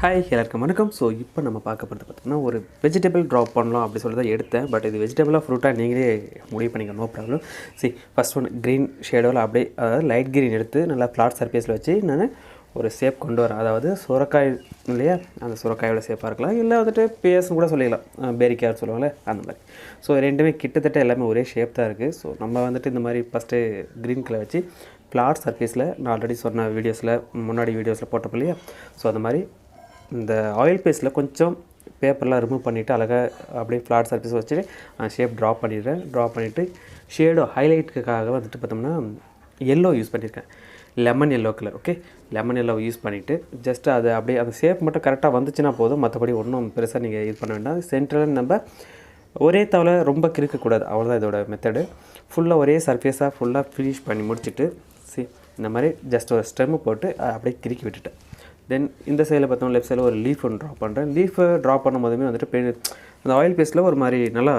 Hi எல்லாருக்கும் வணக்கம். So இப்போ நம்ம பார்க்க போகிறது பார்த்திங்கன்னா ஒரு வெஜிடபிள் ட்ராப் பண்ணலாம் அப்படி சொல்லி தான் எடுத்தேன். பட் இது வெஜிடபிளாக ஃப்ரூட்டாக நீங்களே முடிவு பண்ணிக்க, no problem. First one green ஷேடோவில் அப்படியே, அதாவது லைட் க்ரீன் எடுத்து நல்லா ஃப்ளாட் சர்ஃபேஸில் வச்சு நான் ஒரு ஷேப் கொண்டு வரேன். அதாவது சுரக்காய் இல்லையா, அந்த சுரக்காயோட ஷேப்பாக இருக்கலாம், இல்லை வந்துட்டு பேஸ்னு கூட சொல்லிக்கலாம், பேரிக்காய் சொல்லுவாங்களே அந்த மாதிரி. ஸோ ரெண்டுமே கிட்டத்தட்ட எல்லாமே ஒரே ஷேப் தான் இருக்குது. ஸோ நம்ம வந்துட்டு இந்த மாதிரி ஃபஸ்ட்டு க்ரீன் கலர் வச்சு ஃப்ளாட் சர்ஃபேஸில் நான் ஆல்ரெடி சொன்ன வீடியோஸில் முன்னாடி வீடியோஸில் போட்டப்போ இல்லையா, ஸோ அந்த மாதிரி இந்த ஆயில் பேஸ்ட்டில் கொஞ்சம் பேப்பர்லாம் ரிமூவ் பண்ணிவிட்டு அழகாக அப்படியே ஃப்ளாட் சர்ஃபேஸ் வச்சுட்டு ஷேப் ட்ரா பண்ணிவிட்டு ஷேடோ ஹைலைட்டுக்காக வந்துட்டு பார்த்தோம்னா எல்லோ யூஸ் பண்ணியிருக்கேன், lemon yellow colour. Okay, lemon yellow use பண்ணிவிட்டு ஜஸ்ட்டு அது அப்படியே அந்த ஷேப் மட்டும் கரெக்டாக வந்துச்சுன்னா போதும், மற்றபடி ஒன்றும் பெருசாக நீங்கள் இது பண்ண வேண்டாம். சென்டரில் நம்ம ஒரே தவளை ரொம்ப கிறுக்கக்கூடாது, அவ்வளோதான் இதோட மெத்தடு. ஃபுல்லாக ஒரே சர்ஃபேஸாக ஃபுல்லாக ஃபினிஷ் பண்ணி முடிச்சுட்டு இந்த மாதிரி ஜஸ்ட் ஒரு ஸ்டெம்மு போட்டு அப்படியே கிறுக்கி விட்டுட்டேன். தென் இந்த சைடில் பார்த்தோம்னா லெஃப்ட் சைடில் ஒரு லீஃப் ஒன்று ட்ரா பண்ணுறேன். லீஃபை ட்ரா பண்ணும் போதுமே வந்துட்டு அந்த ஆயில் பேஸ்ட்டில் ஒரு மாதிரி நல்லா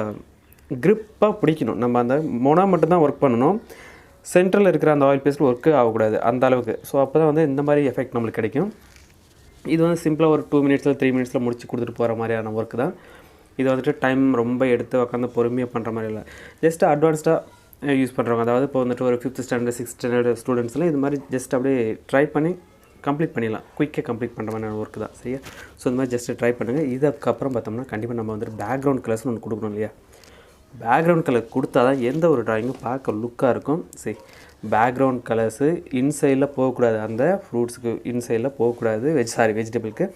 க்ரிப்பாக பிடிக்கணும். நம்ம அந்த மொனா மட்டும்தான் ஒர்க் பண்ணணும், சென்ட்ரலில் இருக்கிற அந்த ஆயில் பேஸ்ட்டில் ஒர்க்கு ஆகக்கூடாது அந்த அளவுக்கு. ஸோ அப்போ தான் வந்து இந்த மாதிரி எஃபெக்ட் நம்மளுக்கு கிடைக்கும். இது வந்து சிம்பிளாக ஒரு 2 மினிட்ஸில் 3 மினிட்ஸில் முடிச்சு கொடுத்துட்டு போகிற மாதிரியான ஒர்க்கு தான். இது வந்துட்டு டைம் ரொம்ப எடுத்து உட்காந்து பொறுமையாக பண்ணுற மாதிரி இல்லை, ஜஸ்ட்டு அட்வான்ஸ்டாக யூஸ் பண்ணுறவங்க, அதாவது இப்போ வந்துட்டு ஒரு 5th ஸ்டாண்டர்ட் 6th ஸ்டாண்டர்ட் ஸ்டூடெண்ட்ஸ்லாம் இது மாதிரி ஜஸ்ட் அப்படியே ட்ரை பண்ணி கம்ப்ளீட் பண்ணிடலாம், குயிக்காக கம்ப்ளீட் பண்ணுற மாதிரி ஒர்க்கு தான். சரியா? ஸோ இந்த மாதிரி ஜஸ்ட்டு ட்ரை பண்ணுங்கள். இதுக்கப்புறம் பார்த்தோம்னா கண்டிப்பாக நம்ம வந்துட்டு பேக்ரவுண்ட் கலர்ஸ்னு ஒன்று கொடுக்கணும் இல்லையா, பேக்ரவுண்ட் கலர் கொடுத்தா தான் எந்த ஒரு ட்ராயிங்கும் பார்க்க லுக்காக இருக்கும். பேக்ரவுண்ட் கலர்ஸு இன்சைடில் போகக்கூடாது, அந்த ஃப்ரூட்ஸுக்கு இன்சைடில் போகக்கூடாது, வெஜிடபிளுக்கு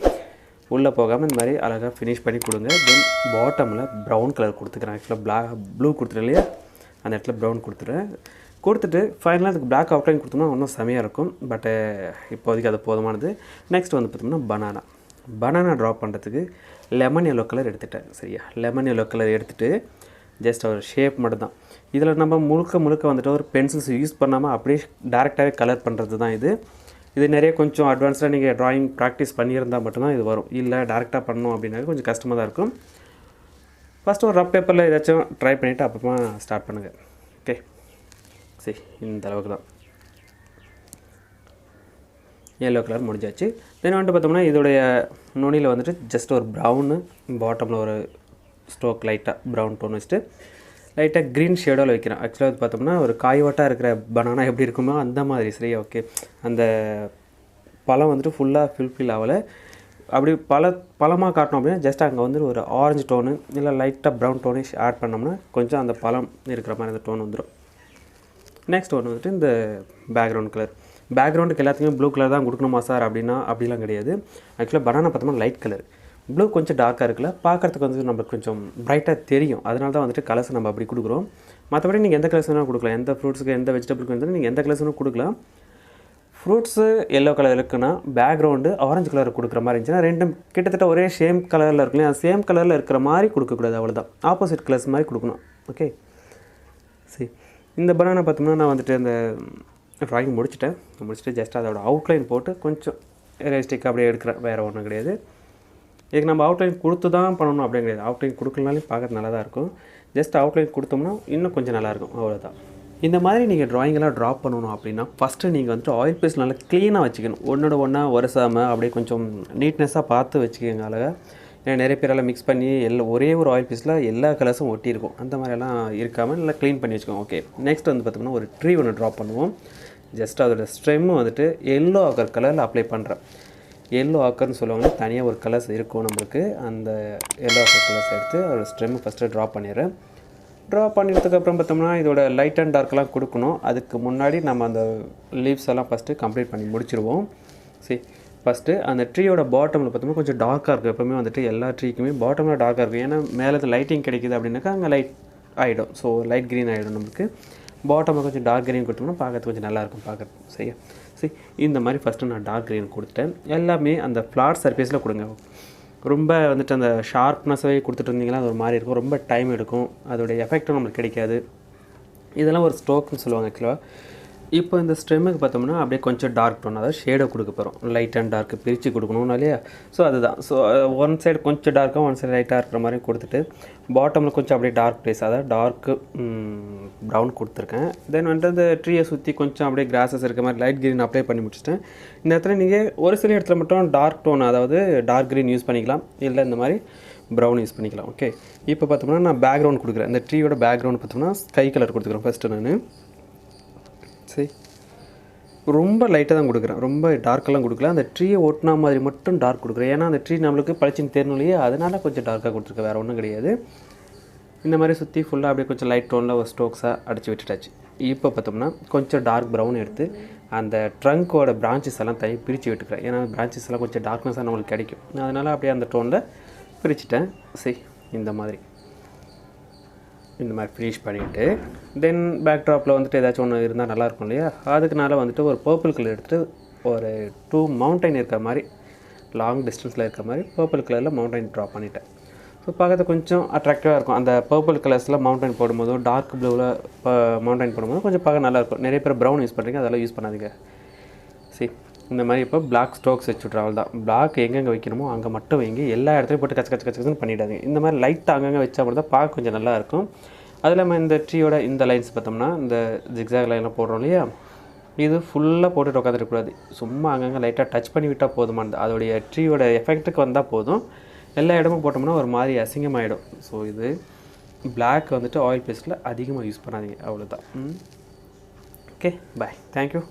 உள்ளே போகாமல் இந்த மாதிரி அழகாக ஃபினிஷ் பண்ணி கொடுங்க. தென் பாட்டமில் ப்ரௌன் கலர் கொடுத்துக்கிறேன். ஆக்சுவலாக ப்ளூ கொடுத்துருேன் இல்லையா, அந்த இடத்துல ப்ரௌன் கொடுத்துட்டு ஃபைனலாக அதுக்கு பிளாக் அவுட்லைன் கொடுத்தோம்னா இன்னும் செமையாக இருக்கும். பட்டு இப்போதைக்கு அது போதுமானது. நெக்ஸ்ட் வந்து பார்த்தோம்னா பனானா ட்ரா பண்ணுறதுக்கு லெமன் எல்லோ கலர் எடுத்துட்டேன். சரியா? லெமன் எல்லோ கலர் எடுத்துகிட்டு ஜஸ்ட் ஒரு ஷேப் மட்டும் தான். இதில் நம்ம முழுக்க வந்துட்டு ஒரு பென்சில்ஸ் யூஸ் பண்ணாமல் அப்படியே டேரெக்டாகவே கலர் பண்ணுறது தான் இது நிறைய கொஞ்சம் அட்வான்ஸ்டாக நீங்கள் ட்ராயிங் ப்ராக்டிஸ் பண்ணியிருந்தால் மட்டும்தான் இது வரும், இல்லை டேரெக்டாக பண்ணணும் அப்படின்னாக்க கொஞ்சம் கஷ்டமாக தான் இருக்கும். ஃபஸ்ட்டு ஒரு ரஃப் பேப்பரில் ஏதாச்சும் ட்ரை பண்ணிவிட்டு அப்புறமா ஸ்டார்ட் பண்ணுங்கள். ஓகே, இந்த அளவுக்கு தான் எல்லோ கலர் முடிஞ்சாச்சு. தென் வந்துட்டு பார்த்தோம்னா இதோடைய நுனியில் வந்துட்டு ஜஸ்ட் ஒரு ப்ரௌனு, பாட்டமில் ஒரு ஸ்டோக் லைட்டாக ப்ரௌன் டோன் வச்சுட்டு லைட்டாக க்ரீன் ஷேடோவில் வைக்கிறேன். ஆக்சுவலாக அது பார்த்தோம்னா ஒரு காய்வாட்டாக இருக்கிற பனானா எப்படி இருக்குமோ அந்த மாதிரி. சரியா? ஓகே, அந்த பழம் வந்துட்டு ஃபுல்லாக ஃபில் ஆகலை, அப்படி பழமாக காட்டணும் அப்படின்னா ஜஸ்ட் அங்கே வந்து ஒரு ஆரஞ்சு டோனு இல்லை லைட்டாக ப்ரௌன் டோனு ஆட் பண்ணோம்னா கொஞ்சம் அந்த பழம் இருக்கிற மாதிரி அந்த டோன் வந்துடும். நெக்ஸ்ட் ஒன்று வந்துட்டு இந்த பேக்ரவுண்டுக்கு எல்லாத்துக்குமே ப்ளூ கலர் தான் கொடுக்கணுமா சார் அப்படிலாம் கிடையாது. ஆக்சுவலாக பனானா பார்த்தோம்னா லைட் கலர், ப்ளூ கொஞ்சம் டார்க்காக இருக்குல்ல, பார்க்குறதுக்கு வந்து நம்மளுக்கு கொஞ்சம் ப்ரைட்டாக தெரியும், அதனால தான் வந்துட்டு கலர்ஸ் நம்ம அப்படி கொடுக்குறோம். மற்றபடி நீங்கள் எந்த கலர்ஸ் வேணால் கொடுக்கலாம், எந்த ஃப்ரூட்ஸுக்கு எந்த வெஜிடபிளுக்கு வந்து நீங்கள் எந்த கலர்ஸ் வேணால் கொடுக்கலாம். ஃப்ரூட்ஸு எல்லோ கலர் இருக்குன்னா பேக்ரவுண்டு ஆரஞ்சு கலர் கொடுக்குற மாதிரி இருந்துச்சுன்னா ரெண்டும் கிட்டத்தட்ட ஒரே சேம் கலரில் இருக்குல்லையா, சேம் கலரில் இருக்கிற மாதிரி கொடுக்கக்கூடாது, அவ்வளோதான், ஆப்போசிட் கலர்ஸ் மாதிரி கொடுக்கணும். ஓகே, இந்த பனானா பார்த்தோம்னா நான் வந்துட்டு அந்த ட்ராயிங் முடிச்சுட்டு ஜஸ்ட் அதோட அவுட்லைன் போட்டு கொஞ்சம் ரியலிஸ்டிக்காக அப்படியே எடுக்கிறேன், வேறு ஒன்றும் கிடையாது. இதுக்கு நம்ம அவுட்லைன் கொடுத்து தான் பண்ணணும் அப்படியே கிடையாது, அவுட்லைன் கொடுக்கலனாலே பார்க்க நல்லா தான் இருக்கும், ஜஸ்ட் அவுட்லைன் கொடுத்தோம்னா இன்னும் கொஞ்சம் நல்லாயிருக்கும், அவ்வளோதான். இந்த மாதிரி நீங்கள் ட்ராயிங்கெல்லாம் ட்ரா பண்ணணும் அப்படின்னா ஃபஸ்ட்டு நீங்கள் வந்துட்டு ஆயில் பேஸ்ட் நல்லா க்ளீனாக வச்சுக்கணும், ஒன்றா உரசாமல் அப்படியே கொஞ்சம் நீட்னஸாக பார்த்து வச்சுக்கோங்க அழகாக. ஏன்னா நிறைய பேரெல்லாம் மிக்ஸ் பண்ணி ஒரே ஒரு ஆயில் பீஸில் எல்லா கலர்ஸும் ஒட்டியிருக்கும், அந்த மாதிரியெல்லாம் இருக்காமல் நல்லா க்ளீன் பண்ணி வச்சுக்கோங்க. ஓகே, நெக்ஸ்ட் வந்து பார்த்தோம்னா ஒரு ட்ரீ ஒன்று ட்ரா பண்ணுவோம். ஜஸ்ட் அதோட ஸ்டெம்மு வந்துட்டு எல்லோ ஆக்கர் கலரில் அப்ளை பண்ணுறேன். எல்லோ ஆக்கர்னு சொல்லுவாங்க, தனியாக ஒரு கலர்ஸ் இருக்கும் நம்மளுக்கு, அந்த எல்லோ ஆக்கர் கலர்ஸ் எடுத்து அதோட ஸ்டெம்மு ஃபஸ்ட்டு ட்ரா பண்ணிடுறேன். ட்ரா பண்ணிட்டதுக்கப்புறம் பார்த்தோம்னா இதோட லைட் அண்ட் டார்க்கெலாம் கொடுக்கணும். அதுக்கு முன்னாடி நம்ம அந்த லீவ்ஸ் எல்லாம் ஃபஸ்ட்டு கம்ப்ளீட் பண்ணி முடிச்சிடுவோம். ஃபஸ்ட்டு அந்த ட்ரீயோட பாட்டமில் பார்த்தோம்னா கொஞ்சம் டார்க்காக இருக்கும், எப்போவுமே வந்துட்டு எல்லா ட்ரீக்குமே பாட்டமில் டார்க்காக இருக்கும், ஏன்னா மேலே லைட்டிங் கிடைக்கிது அப்படின்னாக்கா அங்கே லைட் ஆகிடும், ஸோ லைட் க்ரீன் ஆகிடும் நமக்கு. பாட்டமில் கொஞ்சம் டார்க் க்ரீன் கொடுத்தோம்னா பார்க்கறதுக்கு கொஞ்சம் நல்லாயிருக்கும் பார்க்குறது. சரியா? இந்த மாதிரி ஃபஸ்ட்டு நான் டார்க் க்ரீன் கொடுத்துட்டேன். எல்லாமே அந்த ஃப்ளாட் சர்ஃபேஸில் கொடுங்க, ரொம்ப வந்துட்டு அந்த ஷார்ப்னஸாகவே கொடுத்துட்டு இருந்தீங்கன்னா அது ஒரு மாதிரி இருக்கும், ரொம்ப டைம் எடுக்கும், அதோடைய எஃபெக்டும் நம்மளுக்கு கிடைக்காது. இதெல்லாம் ஒரு ஸ்ட்ரோக்னு சொல்லுவாங்க ஆக்சுவலாக. இப்போ இந்த ஸ்டெம்முக்கு பார்த்தோம்னா அப்படியே கொஞ்சம் டார்க் டோன், அதாவது ஷேடை கொடுக்க போகிறோம். லைட் அண்ட் டார்க்கு பிரித்து கொடுக்கணும்னா இல்லையா? ஸோ அதுதான். ஸோ ஒன் சைடு கொஞ்சம் டார்க்காக, ஒன் சைடு லைட்டாக இருக்கிற மாதிரி கொடுத்துட்டு, பாட்டமில் கொஞ்சம் அப்படியே டார்க் ப்ளேஸ், அதாவது டார்க்கு ப்ரௌன் கொடுத்துருக்கேன். தென் வந்துட்டு அந்த ட்ரீயை சுற்றி கொஞ்சம் அப்படியே கிராஸஸ் இருக்க மாதிரி லைட் க்ரீன் அப்ளை பண்ணி முடிச்சிட்டேன். இந்த இடத்துல நீங்கள் ஒரு சில இடத்துல மட்டும் டார்க் டோன், அதாவது டார்க் க்ரீன் யூஸ் பண்ணிக்கலாம், இல்லை இந்த மாதிரி ப்ரௌன் யூஸ் பண்ணிக்கலாம். ஓகே, இப்போ பார்த்தோம்னா நான் பேக்ரவுண்ட் கொடுக்குறேன். இந்த ட்ரீயோட பேக்ரவுண்ட் பார்த்தோம்னா ஸ்கை கலர் கொடுத்துக்கிறேன் ஃபஸ்ட்டு நான். சரி, ரொம்ப லைட்டாக தான் கொடுக்குறேன், ரொம்ப டார்க்கெல்லாம் கொடுக்கல. அந்த ட்ரீயை ஒட்டினா மாதிரி மட்டும் டார்க் கொடுக்குறேன். ஏன்னா அந்த ட்ரீ நம்மளுக்கு பளிச்சுன்னு தெரியணும் இல்லையா, அதனால் கொஞ்சம் டார்க்காக கொடுத்துருக்கேன், வேறு ஒன்றும் கிடையாது. இந்த மாதிரி சுற்றி ஃபுல்லாக அப்படியே கொஞ்சம் லைட் டோனில் ஒரு ஸ்ட்ரோக்ஸாக அடித்து விட்டுட்டாச்சு. இப்போ பார்த்தோம்னா கொஞ்சம் டார்க் ப்ரௌன் எடுத்து அந்த ட்ரங்க்கோட பிரான்ச்சஸ் எல்லாம் பிரித்து விட்டுக்கிறேன். ஏன்னா பிரான்ச்சஸ் எல்லாம் கொஞ்சம் டார்க்னஸாக நம்மளுக்கு கிடைக்கும், அதனால் அப்படியே அந்த டோனில் பிரிச்சுட்டேன். சரி, இந்த மாதிரி ஃபினிஷ் பண்ணிவிட்டு தென் பேக் ட்ராப்பில் வந்துட்டு ஏதாச்சும் ஒன்று இருந்தால் நல்லாயிருக்கும் இல்லையா, அதுக்குனால வந்துட்டு ஒரு பர்பிள் கலர் எடுத்துகிட்டு ஒரு 2 மவுண்டைன் இருக்கிற மாதிரி, லாங் டிஸ்டன்ஸில் இருக்கிற மாதிரி பர்பிள் கலரில் மவுண்டைன் ட்ரா பண்ணிட்டேன். ஸோ பார்க்கறது கொஞ்சம் அட்ராக்டிவாக இருக்கும். அந்த பர்பிள் கலர்ஸில் மவுண்டைன் போடும்போதும் டார்க் ப்ளூவில் மவுண்டைன் போடும்போது கொஞ்சம் பார்க்க நல்லாயிருக்கும். நிறைய பேர் ப்ரௌன் யூஸ் பண்ணுறீங்க, அதெல்லாம் யூஸ் பண்ணாதீங்க. சரி, இந்த மாதிரி இப்போ பிளாக் ஸ்ட்ரோக்ஸ் வச்சு விட்றாவல் தான். பிளாக் எங்கெங்கே வைக்கணுமோ அங்கே மட்டும் வைங்க, எல்லா இடத்துலையும் போட்டு கச்ச கச்ச கச்சன்னு பண்ணிவிடாதீங்க. இந்த மாதிரி லைட்டாக அங்கங்கே வச்சா மட்டும் தான் பார்க்க கொஞ்சம் நல்லாயிருக்கும். அது இல்லாமல் இந்த ட்ரீயோட இந்த லைன்ஸ் பார்த்தோம்னா, இந்த ஜிக்ஸாக் லைன்லாம் போடுறோம் இல்லையா, இது ஃபுல்லாக போட்டுட்டு உட்காந்துருக்கக்கூடாது. சும்மா அங்கங்கே லைட்டாக டச் பண்ணி விட்டால் போதுமானது. அதோடைய ட்ரீயோட எஃபெக்ட்டுக்கு வந்தால் போதும். எல்லா இடமும் போட்டோம்னா ஒரு மாதிரி அசிங்கமாகிடும். ஸோ இது பிளாக் வந்துட்டு ஆயில் பேஸ்ட்டில் அதிகமாக யூஸ் பண்ணாதீங்க, அவ்வளோதான். ஓகே, பாய், தேங்க்யூ.